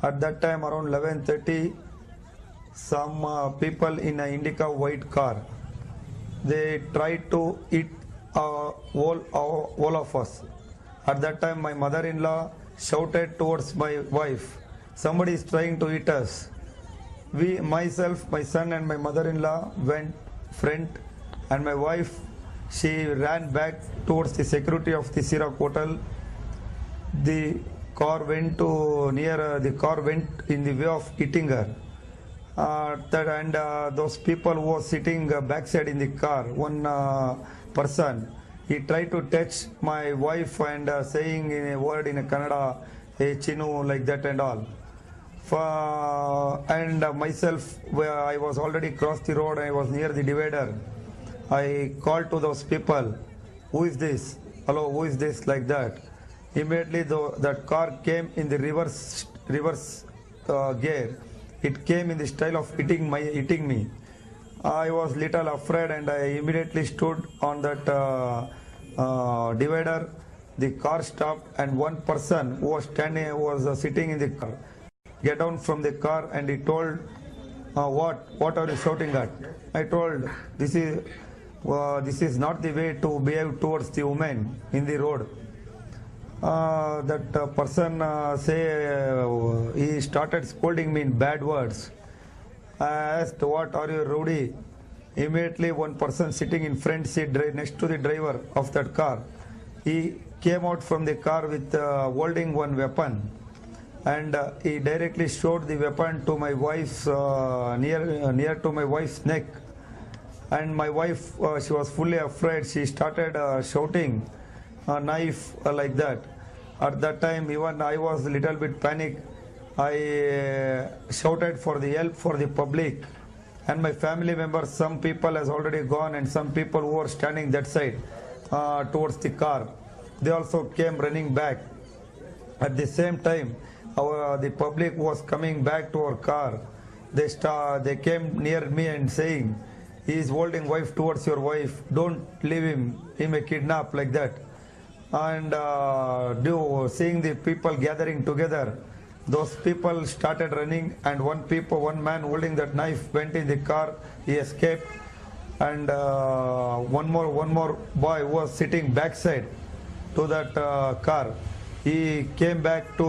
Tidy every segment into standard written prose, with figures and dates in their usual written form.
At that time, around 11:30, some people in an Indica white car, they tried to eat all of us. At that time, my mother-in-law shouted towards my wife, "Somebody is trying to eat us." Myself, my son and my mother-in-law went front, and my wife, she ran back towards the security of the Sirak hotel. The car went in the way of eating her. Those people who were sitting backside in the car, one person, he tried to touch my wife and saying in a word in a Kannada, "Hey Chinu," like that and all. Myself, where I was already crossed the road, I was near the divider. I called to those people, "Who is this? Hello, who is this?" like that. Immediately, that car came in the reverse gear. It came in the style of eating me. I was little afraid, and I immediately stood on that divider. The car stopped, and one person who was sitting in the car get down from the car, and he told, what are you shouting at? I told, this is not the way to behave towards the women in the road. That person he started scolding me in bad words. I asked, "What are you, rowdy?" Immediately, one person sitting in front seat next to the driver of that car, he came out from the car with holding one weapon, and he directly showed the weapon to my wife's near to my wife's neck. And my wife, she was fully afraid. She started shouting, "Knife," like that. At that time, even I was a little bit panicked. I shouted for the help for the public, and my family members, some people has already gone, and some people who were standing that side towards the car, they also came running back. At the same time, the public was coming back to our car. They came near me and saying, "He is holding wife towards your wife. Don't leave him. He may kidnap," like that. And seeing the people gathering together, those people started running, and one man holding that knife went in the car. He escaped, and one more boy who was sitting backside to that car, he came back to.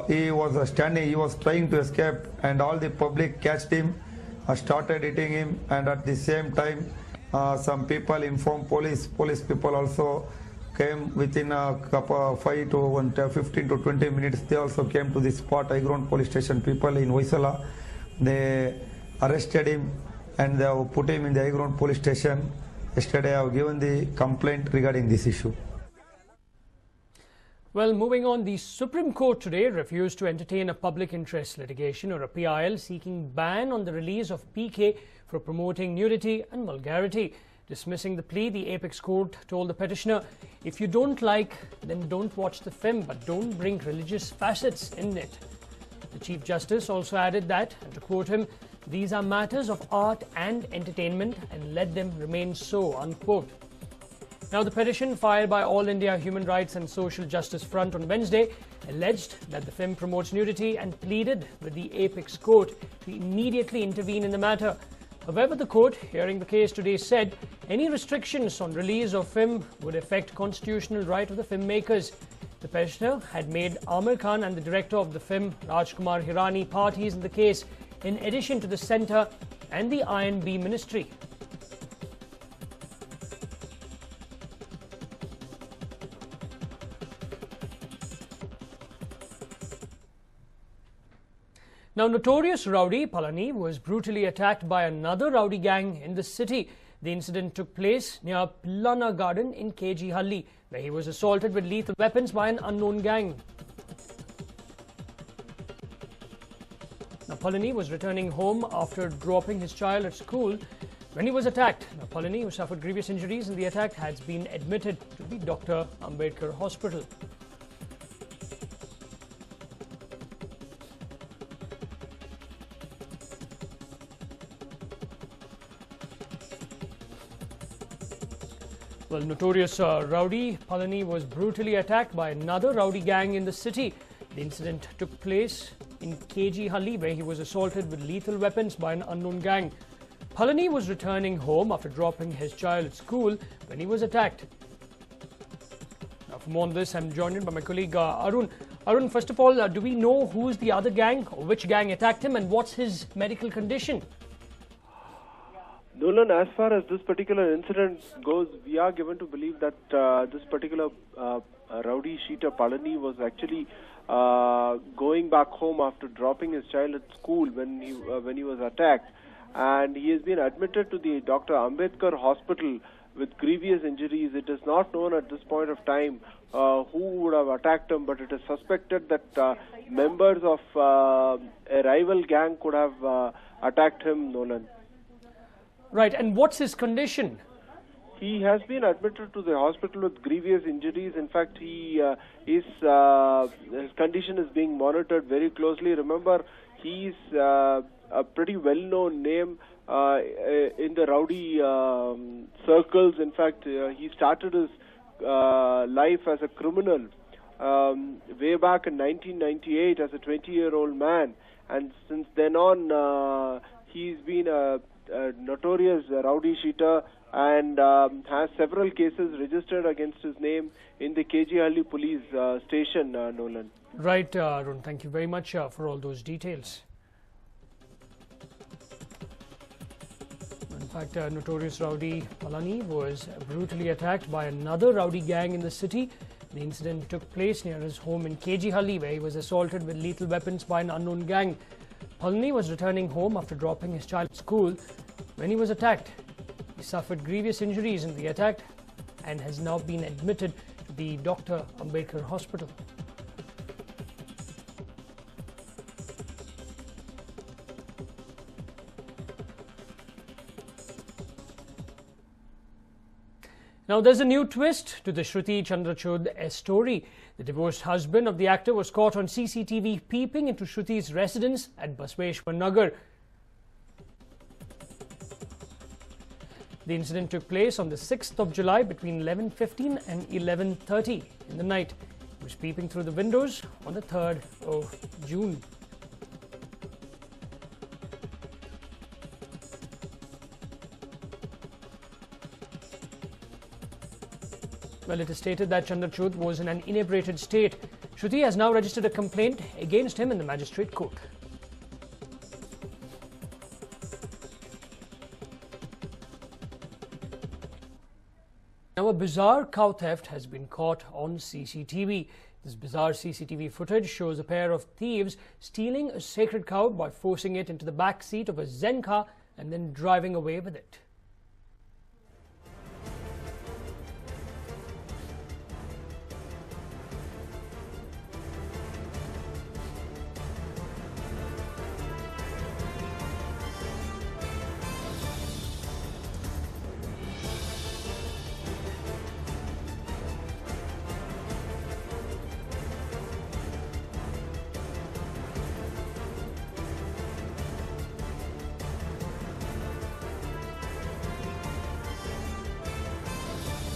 He was standing. He was trying to escape, and all the public catched him, started hitting him, and at the same time, some people informed police. Police people also came within a couple 15 to 20 minutes. They also came to the spot. High-ground police station people in Hoysala, they arrested him and they have put him in the high-ground police station. Yesterday I have given the complaint regarding this issue. Well, moving on, the Supreme Court today refused to entertain a public interest litigation or a PIL seeking ban on the release of PK for promoting nudity and vulgarity. Dismissing the plea, the Apex Court told the petitioner, "If you don't like, then don't watch the film, but don't bring religious facets in it." The Chief Justice also added that, and to quote him, "These are matters of art and entertainment, and let them remain so," unquote. Now, the petition filed by All India Human Rights and Social Justice Front on Wednesday alleged that the film promotes nudity and pleaded with the Apex Court to immediately intervene in the matter. However, the court, hearing the case today, said any restrictions on release of film would affect constitutional right of the filmmakers. The petitioner had made Amir Khan and the director of the film, Rajkumar Hirani, parties in the case, in addition to the Centre and the INB Ministry. Now, notorious rowdy Palani was brutally attacked by another rowdy gang in the city. The incident took place near Plana Garden in KG Halli, where he was assaulted with lethal weapons by an unknown gang. Now, Palani was returning home after dropping his child at school when he was attacked. Now, Palani, who suffered grievous injuries in the attack, has been admitted to the Dr. Ambedkar Hospital. Well, notorious rowdy Palani was brutally attacked by another rowdy gang in the city. The incident took place in KG Halli, where he was assaulted with lethal weapons by an unknown gang. Palani was returning home after dropping his child at school when he was attacked. Now, for more on this, I'm joined by my colleague Arun. Arun, first of all, do we know who's the other gang, or which gang attacked him, and what's his medical condition? Nolan, as far as this particular incident goes, we are given to believe that this particular rowdy sheeter Palani was actually going back home after dropping his child at school when he was attacked, and he has been admitted to the Dr. Ambedkar Hospital with grievous injuries. It is not known at this point of time who would have attacked him, but it is suspected that members of a rival gang could have attacked him, Nolan. Right, and what's his condition? He has been admitted to the hospital with grievous injuries. In fact, his condition is being monitored very closely. Remember, he's a pretty well-known name in the rowdy circles. In fact, he started his life as a criminal way back in 1998 as a 20-year-old man, and since then on, he's been a notorious rowdy sheeter and has several cases registered against his name in the KG Halli police station, Nolan. Right, Arun, thank you very much for all those details. In fact, notorious rowdy Palani was brutally attacked by another rowdy gang in the city. The incident took place near his home in KG Halli, where he was assaulted with lethal weapons by an unknown gang. Palani was returning home after dropping his child at school when he was attacked. He suffered grievous injuries in the attack and has now been admitted to the Dr. Ambedkar Hospital. Now, there's a new twist to the Shruti Chandrachud story. The divorced husband of the actor was caught on CCTV peeping into Shruti's residence at Basweshwar Nagar. The incident took place on the 6th of July between 11:15 and 11:30 in the night. He was peeping through the windows on the 3rd of June. Well, it is stated that Chandrachud was in an inebriated state. Shruti has now registered a complaint against him in the magistrate court. Now, a bizarre cow theft has been caught on CCTV. This bizarre CCTV footage shows a pair of thieves stealing a sacred cow by forcing it into the back seat of a Zen car and then driving away with it.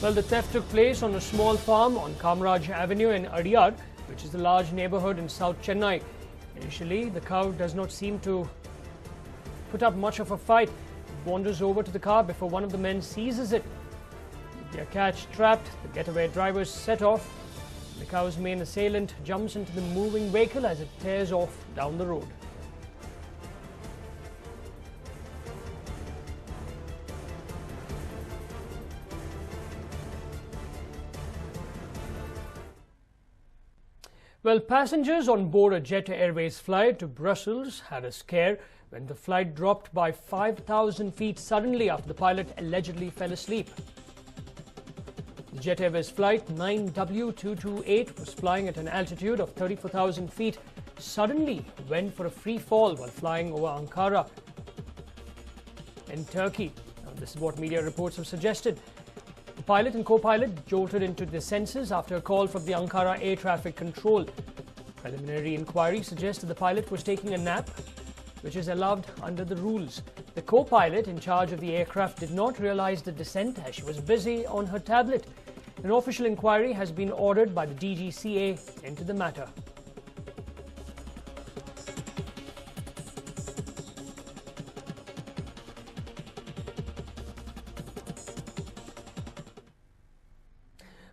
Well, the theft took place on a small farm on Kamraj Avenue in Adiyar, which is a large neighborhood in South Chennai. Initially, the cow does not seem to put up much of a fight. It wanders over to the car before one of the men seizes it. With their catch trapped, the getaway drivers set off. The cow's main assailant jumps into the moving vehicle as it tears off down the road. Well, passengers on board a Jet Airways flight to Brussels had a scare when the flight dropped by 5,000 feet suddenly after the pilot allegedly fell asleep. The Jet Airways flight 9W228 was flying at an altitude of 34,000 feet, suddenly went for a free fall while flying over Ankara in Turkey. Now, this is what media reports have suggested. The pilot and co-pilot jolted into their senses after a call from the Ankara Air Traffic Control. Preliminary inquiry suggested the pilot was taking a nap, which is allowed under the rules. The co-pilot in charge of the aircraft did not realize the descent as she was busy on her tablet. An official inquiry has been ordered by the DGCA into the matter.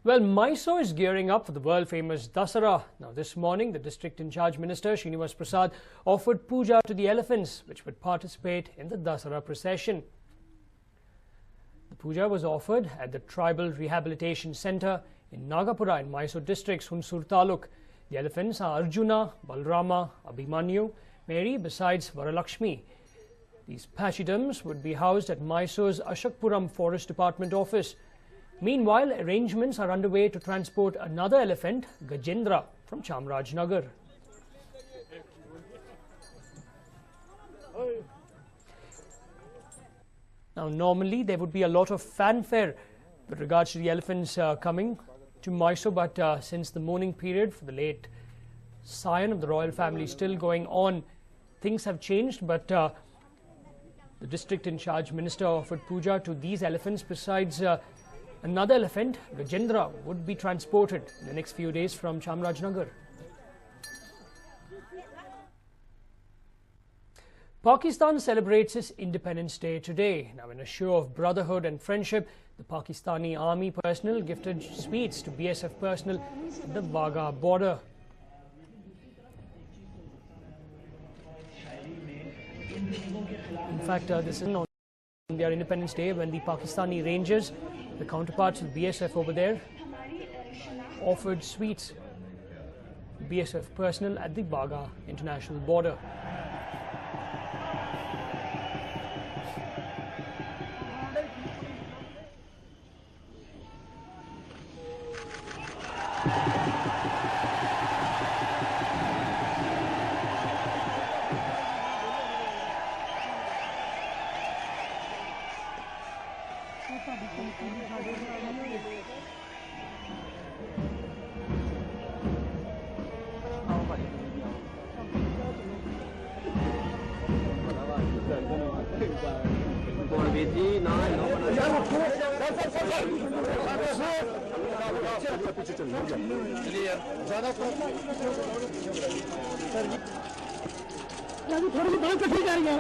Well, Mysore is gearing up for the world-famous Dasara. Now, this morning, the district-in-charge minister, Srinivas Prasad, offered puja to the elephants, which would participate in the Dasara procession. The puja was offered at the Tribal Rehabilitation Centre in Nagapura in Mysore district's Hunsur Taluk. The elephants are Arjuna, Balrama, Abhimanyu, Mary, besides Varalakshmi. These pachyderms would be housed at Mysore's Ashokpuram Forest Department office. Meanwhile, arrangements are underway to transport another elephant, Gajendra, from Chamrajnagar. Now, normally there would be a lot of fanfare with regards to the elephants coming to Mysore, but since the mourning period for the late scion of the royal family is still going on, things have changed, but the district-in-charge minister offered puja to these elephants. Besides, another elephant, Gajendra, would be transported in the next few days from Chamrajnagar. Pakistan celebrates its Independence Day today. Now, in a show of brotherhood and friendship, the Pakistani army personnel gifted sweets to BSF personnel at the Wagah border. In fact, this is on their Independence Day when the Pakistani Rangers, the counterparts of BSF over there, offered sweets to BSF personnel at the Wagah international border. थोड़ी सी बहुत कठिन जा रही है।